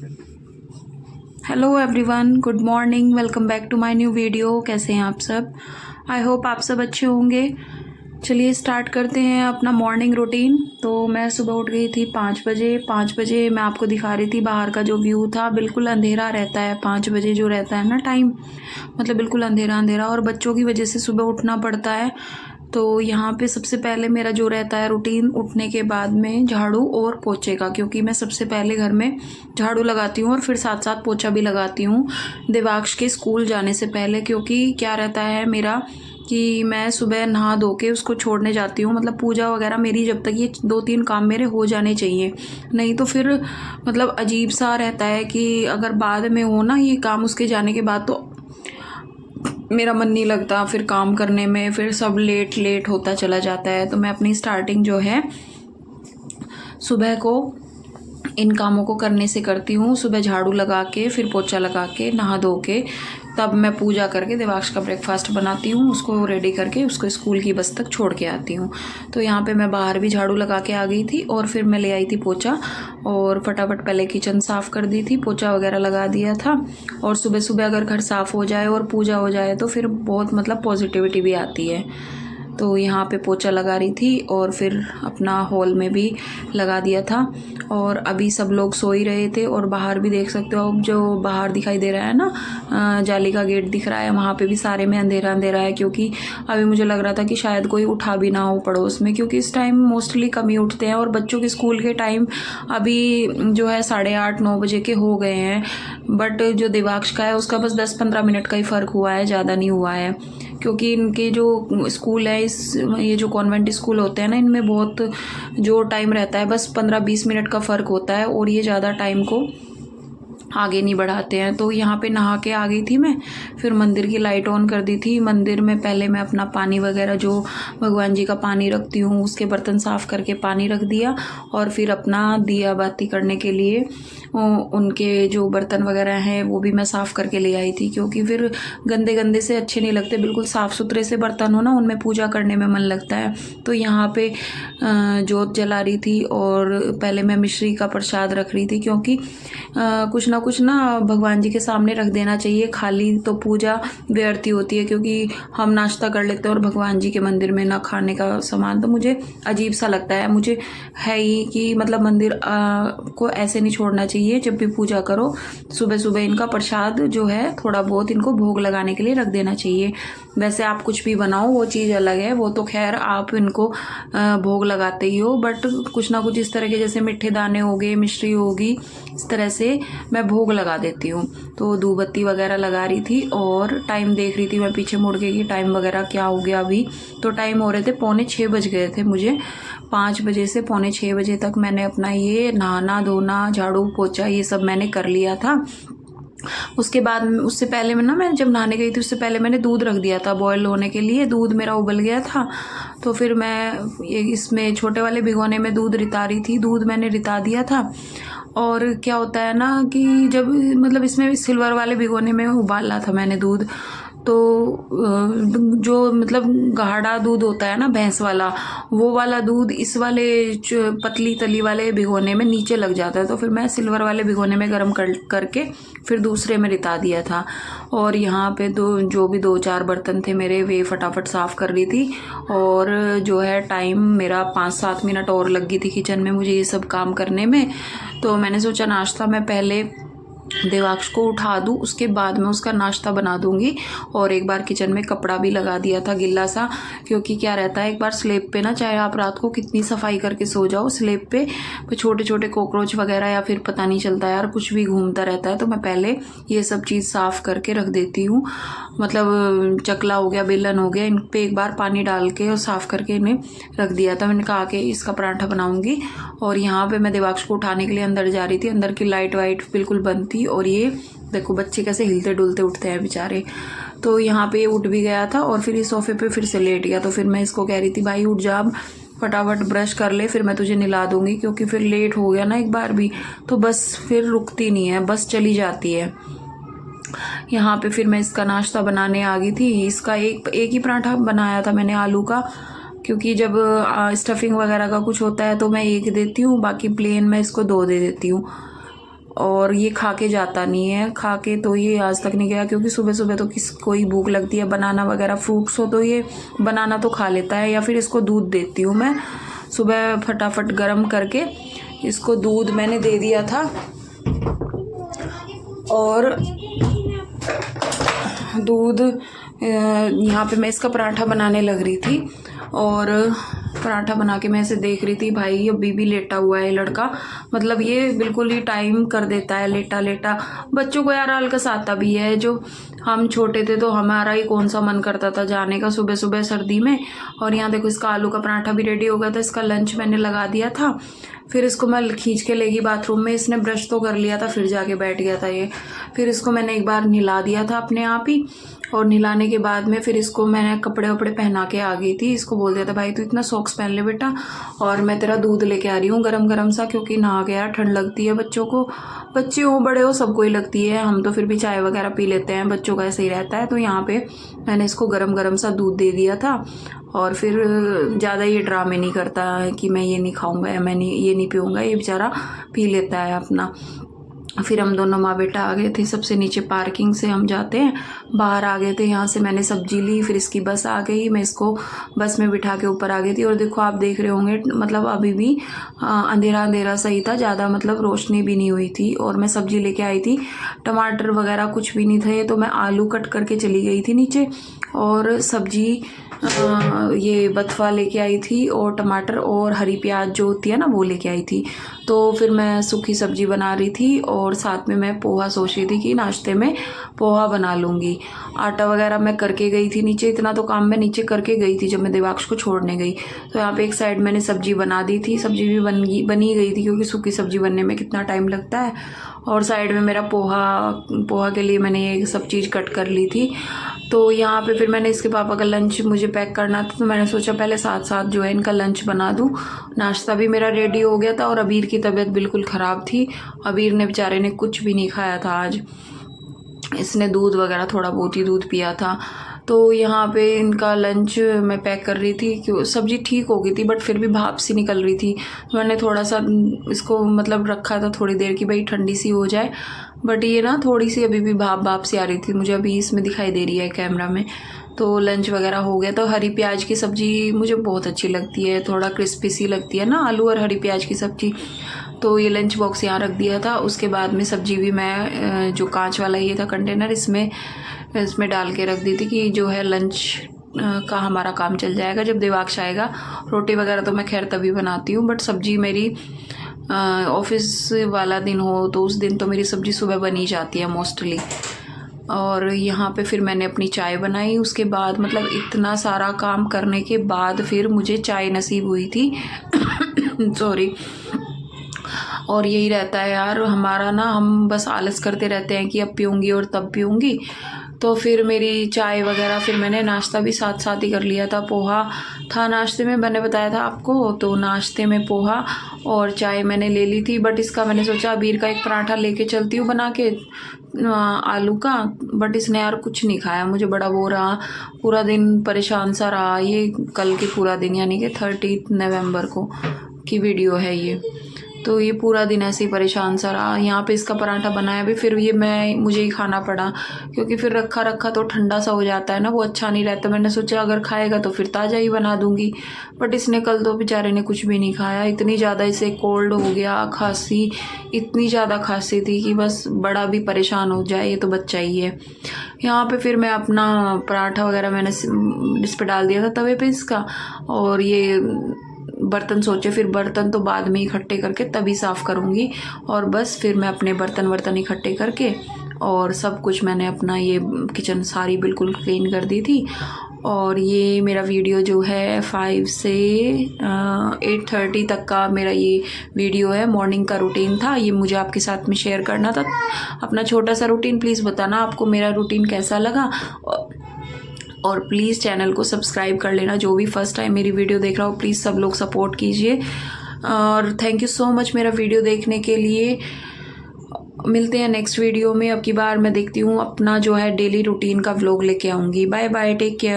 Hello everyone, good morning. Welcome back to my new video. कैसे हैं आप सब? आई होप आप सब अच्छे होंगे। चलिए स्टार्ट करते हैं अपना मॉर्निंग रूटीन। तो मैं सुबह उठ गई थी 5 बजे। 5 बजे मैं आपको दिखा रही थी बाहर का जो व्यू था। बिल्कुल अंधेरा रहता है 5 बजे जो रहता है ना टाइम, मतलब बिल्कुल अंधेरा अंधेरा, और बच्चों की वजह से सुबह उठना पड़ता है। तो यहाँ पे सबसे पहले मेरा जो रहता है रूटीन, उठने के बाद में झाड़ू और पोछे का, क्योंकि मैं सबसे पहले घर में झाड़ू लगाती हूँ और फिर साथ साथ पोछा भी लगाती हूँ देवांश के स्कूल जाने से पहले। क्योंकि क्या रहता है मेरा कि मैं सुबह नहा धो के उसको छोड़ने जाती हूँ, मतलब पूजा वगैरह मेरी, जब तक ये 2-3 काम मेरे हो जाने चाहिए। नहीं तो फिर मतलब अजीब सा रहता है कि अगर बाद में हो ना ये काम उसके जाने के बाद, तो मेरा मन नहीं लगता फिर काम करने में, फिर सब लेट लेट होता चला जाता है। तो मैं अपनी स्टार्टिंग जो है सुबह को इन कामों को करने से करती हूँ। सुबह झाड़ू लगा के, फिर पोछा लगा के, नहा धो के, तब मैं पूजा करके देवांश का ब्रेकफास्ट बनाती हूँ, उसको रेडी करके उसको स्कूल की बस तक छोड़ के आती हूँ। तो यहाँ पे मैं बाहर भी झाड़ू लगा के आ गई थी और फिर मैं ले आई थी पोछा और फटाफट पहले किचन साफ़ कर दी थी, पोछा वगैरह लगा दिया था। और सुबह सुबह अगर घर साफ़ हो जाए और पूजा हो जाए तो फिर बहुत मतलब पॉजिटिविटी भी आती है। तो यहाँ पे पोछा लगा रही थी और फिर अपना हॉल में भी लगा दिया था। और अभी सब लोग सो ही रहे थे और बाहर भी देख सकते हो, अब जो बाहर दिखाई दे रहा है ना, जाली का गेट दिख रहा है, वहाँ पे भी सारे में अंधेरा अंधेरा है। क्योंकि अभी मुझे लग रहा था कि शायद कोई उठा भी ना हो पड़ोस में, क्योंकि इस टाइम मोस्टली कम ही उठते हैं। और बच्चों के स्कूल के टाइम अभी जो है 8:30-9 बजे के हो गए हैं। बट जो देवांश का है उसका बस 10-15 मिनट का ही फ़र्क हुआ है, ज़्यादा नहीं हुआ है। क्योंकि इनके जो स्कूल है, ये जो कॉन्वेंट स्कूल होते हैं ना, इनमें बहुत जो टाइम रहता है बस 15-20 मिनट का फ़र्क होता है, और ये ज़्यादा टाइम को आगे नहीं बढ़ाते हैं। तो यहाँ पे नहा के आ गई थी मैं, फिर मंदिर की लाइट ऑन कर दी थी। मंदिर में पहले मैं अपना पानी वगैरह, जो भगवान जी का पानी रखती हूँ उसके बर्तन साफ़ करके पानी रख दिया, और फिर अपना दिया बाती करने के लिए उनके जो बर्तन वगैरह हैं वो भी मैं साफ़ करके ले आई थी। क्योंकि फिर गंदे गंदे से अच्छे नहीं लगते, बिल्कुल साफ़ सुथरे से बर्तन हो ना, उनमें पूजा करने में मन लगता है। तो यहाँ पे जोत जला रही थी और पहले मैं मिश्री का प्रसाद रख रही थी, क्योंकि कुछ ना भगवान जी के सामने रख देना चाहिए। खाली तो पूजा व्यर्थ ही होती है, क्योंकि हम नाश्ता कर लेते हैं और भगवान जी के मंदिर में ना खाने का सामान, तो मुझे अजीब सा लगता है। मुझे है ही कि मतलब मंदिर को ऐसे नहीं छोड़ना चाहिए। जब भी पूजा करो सुबह सुबह इनका प्रसाद जो है थोड़ा बहुत इनको भोग लगाने के लिए रख देना चाहिए। वैसे आप कुछ भी बनाओ वो चीज़ अलग है, वो तो खैर आप इनको भोग लगाते ही हो, बट कुछ ना कुछ इस तरह के, जैसे मीठे दाने हो गए, मिश्री होगी, इस तरह से मैं भोग लगा देती हूँ। तो धूप बत्ती वगैरह लगा रही थी और टाइम देख रही थी मैं पीछे मुड़ के कि टाइम वगैरह क्या हो गया अभी। तो टाइम हो रहे थे 5:45 बज गए थे मुझे। 5 बजे से 5:45 बजे तक मैंने अपना ये नहाना धोना, झाड़ू पोछा, ये सब मैंने कर लिया था। उसके बाद उससे पहले मैं जब नहाने गई थी उससे पहले मैंने दूध रख दिया था बॉयल होने के लिए। दूध मेरा उबल गया था, तो फिर मैं ये इसमें छोटे वाले भिगोने में दूध रिता रही थी। दूध मैंने रिता दिया था। और क्या होता है ना कि जब मतलब इसमें सिल्वर वाले भिगोने में उबाला था मैंने दूध, तो जो मतलब गाढ़ा दूध होता है ना भैंस वाला, वो वाला दूध इस वाले पतली तली वाले भिगोने में नीचे लग जाता है। तो फिर मैं सिल्वर वाले भिगोने में गर्म करके फिर दूसरे में रिता दिया था। और यहाँ पे जो भी 2-4 बर्तन थे मेरे, वे फटाफट साफ़ कर रही थी। और जो है टाइम मेरा 5-7 मिनट और लग गई थी किचन में मुझे ये सब काम करने में। तो मैंने सोचा नाश्ता मैं पहले देवांश को उठा दूँ, उसके बाद मैं उसका नाश्ता बना दूँगी। और एक बार किचन में कपड़ा भी लगा दिया था गिल्ला सा, क्योंकि क्या रहता है एक बार स्लेब पे ना, चाहे आप रात को कितनी सफाई करके सो जाओ, स्लेब पे छोटे छोटे कॉकरोच वगैरह या फिर पता नहीं चलता यार कुछ भी घूमता रहता है। तो मैं पहले ये सब चीज़ साफ़ करके रख देती हूँ। मतलब चकला हो गया, बेलन हो गया, इन पर एक बार पानी डाल के और साफ़ करके इन्हें रख दिया था। मैंने कहा कि इसका पराठा बनाऊँगी। और यहाँ पर मैं देवांश को उठाने के लिए अंदर जा रही थी। अंदर की लाइट वाइट बिल्कुल बंद थी, और ये देखो बच्चे कैसे हिलते डुलते उठते हैं बेचारे। तो यहाँ पे उठ भी गया था और फिर इस सोफे पे फिर से लेट गया। तो फिर मैं इसको कह रही थी भाई उठ जा, फटाफट ब्रश कर ले, फिर मैं तुझे नहला दूंगी, क्योंकि फिर लेट हो गया ना एक बार भी तो बस फिर रुकती नहीं है, बस चली जाती है। यहाँ पे फिर मैं इसका नाश्ता बनाने आ गई थी। इसका एक ही पराठा बनाया था मैंने आलू का, क्योंकि जब स्टफिंग वगैरह का कुछ होता है तो मैं एक देती हूँ, बाकी प्लेन मैं इसको 2 दे देती हूँ। और ये खा के जाता नहीं है, खा के तो ये आज तक नहीं गया, क्योंकि सुबह सुबह तो कोई भूख लगती है, बनाना वगैरह फ्रूट्स हो तो ये बनाना तो खा लेता है, या फिर इसको दूध देती हूँ मैं सुबह फटाफट गर्म करके। इसको दूध मैंने दे दिया था और दूध यहाँ पे मैं इसका पराठा बनाने लग रही थी, और पराठा बना के मैं ऐसे देख रही थी, भाई अभी भी लेटा हुआ है लड़का, मतलब ये बिल्कुल ही टाइम कर देता है लेटा लेटा। बच्चों को यार आलस आता भी है, जो हम छोटे थे तो हमारा ही कौन सा मन करता था जाने का सुबह सुबह सर्दी में। और यहाँ देखो इसका आलू का पराठा भी रेडी हो गया था, इसका लंच मैंने लगा दिया था। फिर इसको मैं खींच के ले गई बाथरूम में, इसने ब्रश तो कर लिया था, फिर जाके बैठ गया था ये। फिर इसको मैंने एक बार नहला दिया था अपने आप ही, और नहलाने के बाद में फिर इसको मैंने कपड़े वपड़े पहना के आ गई थी। इसको बोल दिया था भाई तू इतना सॉक्स पहन ले बेटा, और मैं तेरा दूध लेके आ रही हूँ गरम गरम सा, क्योंकि नहा गया, ठंड लगती है बच्चों को, बच्चे हो बड़े हो सबको ही लगती है, हम तो फिर भी चाय वगैरह पी लेते हैं, बच्चों का ऐसे ही रहता है। तो यहाँ पे मैंने इसको गरम गरम सा दूध दे दिया था, और फिर ज़्यादा ये ड्रामे नहीं करता है कि मैं ये नहीं खाऊंगा या मैं नहीं ये नहीं पीऊँगा, ये बेचारा पी लेता है अपना। फिर हम दोनों माँ बेटा आ गए थे, सबसे नीचे पार्किंग से हम जाते हैं बाहर आ गए थे, यहाँ से मैंने सब्जी ली, फिर इसकी बस आ गई, मैं इसको बस में बिठा के ऊपर आ गई थी। और देखो आप देख रहे होंगे मतलब अभी भी अंधेरा अंधेरा सही था, ज़्यादा मतलब रोशनी भी नहीं हुई थी। और मैं सब्जी लेके आई थी, टमाटर वगैरह कुछ भी नहीं थे, तो मैं आलू कट करके चली गई थी नीचे, और सब्जी ये बथवा लेके आई थी, और टमाटर और हरी प्याज जो होती है ना वो लेके आई थी। तो फिर मैं सूखी सब्जी बना रही थी, और साथ में मैं पोहा सोच रही थी कि नाश्ते में पोहा बना लूँगी। आटा वगैरह मैं करके गई थी नीचे, इतना तो काम मैं नीचे करके गई थी जब मैं देवांश को छोड़ने गई। तो यहाँ पे एक साइड मैंने सब्जी बना दी थी, सब्जी भी बनी गई थी, क्योंकि सूखी सब्जी बनने में कितना टाइम लगता है। और साइड में मेरा पोहा के लिए मैंने ये सब चीज़ कट कर ली थी। तो यहाँ पे फिर मैंने इसके पापा का लंच मुझे पैक करना था, तो मैंने सोचा पहले साथ साथ जो है इनका लंच बना दूँ। नाश्ता भी मेरा रेडी हो गया था, और अबीर की तबीयत बिल्कुल ख़राब थी, अबीर ने बेचारे ने कुछ भी नहीं खाया था आज, इसने दूध वगैरह थोड़ा बहुत ही दूध पिया था। तो यहाँ पे इनका लंच मैं पैक कर रही थी, क्यों सब्ज़ी ठीक हो गई थी बट फिर भी भाप सी निकल रही थी, तो मैंने थोड़ा सा इसको मतलब रखा था थोड़ी देर की, भाई ठंडी सी हो जाए, बट ये ना थोड़ी सी अभी भी भाप सी आ रही थी, मुझे अभी इसमें दिखाई दे रही है कैमरा में। तो लंच वगैरह हो गया। तो हरी प्याज की सब्ज़ी मुझे बहुत अच्छी लगती है, थोड़ा क्रिस्पी सी लगती है ना आलू और हरी प्याज की सब्ज़ी। तो ये लंच बॉक्स यहाँ रख दिया था। उसके बाद में सब्ज़ी भी मैं जो कांच वाला ये था कंटेनर, इसमें डाल के रख दी थी कि जो है लंच का हमारा काम चल जाएगा जब देवांश आएगा। रोटी वगैरह तो मैं खैर तभी बनाती हूँ, बट सब्ज़ी मेरी ऑफिस वाला दिन हो तो उस दिन तो मेरी सब्ज़ी सुबह बनी जाती है मोस्टली। और यहाँ पे फिर मैंने अपनी चाय बनाई, उसके बाद मतलब इतना सारा काम करने के बाद फिर मुझे चाय नसीब हुई थी सॉरी। और यही रहता है यार हमारा ना, हम बस आलस करते रहते हैं कि अब पीऊँगी और तब पीऊँगी। तो फिर मेरी चाय वगैरह, फिर मैंने नाश्ता भी साथ साथ ही कर लिया था। पोहा था नाश्ते में, मैंने बताया था आपको, तो नाश्ते में पोहा और चाय मैंने ले ली थी। बट इसका मैंने सोचा अबीर का एक पराठा लेके चलती हूँ बना के आलू का, बट इसने यार कुछ नहीं खाया। मुझे बड़ा वो रहा, पूरा दिन परेशान सा रहा। ये कल के पूरा दिन यानी कि 30 नवंबर को की वीडियो है ये। तो ये पूरा दिन ऐसे ही परेशान सा रहा। यहाँ पे इसका पराठा बनाया भी, फिर ये मुझे ही खाना पड़ा, क्योंकि फिर रखा रखा तो ठंडा सा हो जाता है ना, वो अच्छा नहीं रहता। मैंने सोचा अगर खाएगा तो फिर ताज़ा ही बना दूंगी, बट इसने कल तो बेचारे ने कुछ भी नहीं खाया। इतनी ज़्यादा इसे कोल्ड हो गया, खांसी, इतनी ज़्यादा खांसी थी कि बस बड़ा भी परेशान हो जाए, ये तो बच्चा ही है। यहाँ पे फिर मैं अपना पराठा वगैरह मैंने इस पर डाल दिया था तवे पे इसका, और ये बर्तन सोचे फिर बर्तन तो बाद में इकट्ठे करके तभी साफ़ करूँगी। और बस फिर मैं अपने बर्तन इकट्ठे करके और सब कुछ मैंने अपना ये किचन सारी बिल्कुल क्लीन कर दी थी। और ये मेरा वीडियो जो है 5 से 8:30 तक का मेरा ये वीडियो है, मॉर्निंग का रूटीन था। ये मुझे आपके साथ में शेयर करना था, अपना छोटा सा रूटीन। प्लीज़ बताना आपको मेरा रूटीन कैसा लगा, और प्लीज़ चैनल को सब्सक्राइब कर लेना। जो भी फर्स्ट टाइम मेरी वीडियो देख रहा हो प्लीज़ सब लोग सपोर्ट कीजिए, और थैंक यू सो मच मेरा वीडियो देखने के लिए। मिलते हैं नेक्स्ट वीडियो में। अब की बार मैं देखती हूँ अपना जो है डेली रूटीन का व्लॉग लेके आऊँगी। Bye bye, take care.